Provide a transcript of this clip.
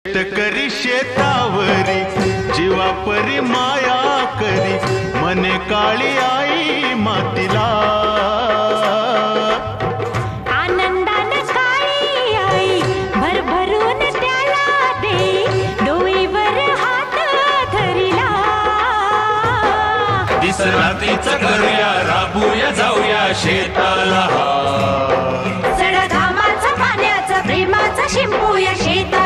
शेतकरी शेतावरी जीवापरी माया करी, मने काळी आई मातीला. आनंदान काळी आई भरभरून त्याला दे, डोईवर हात धरिला. दिसरातीच करूया, राबूया जाऊया शेताला. चढ घामाचं पाण्याचं प्रेमाचं शिंपूया शेता.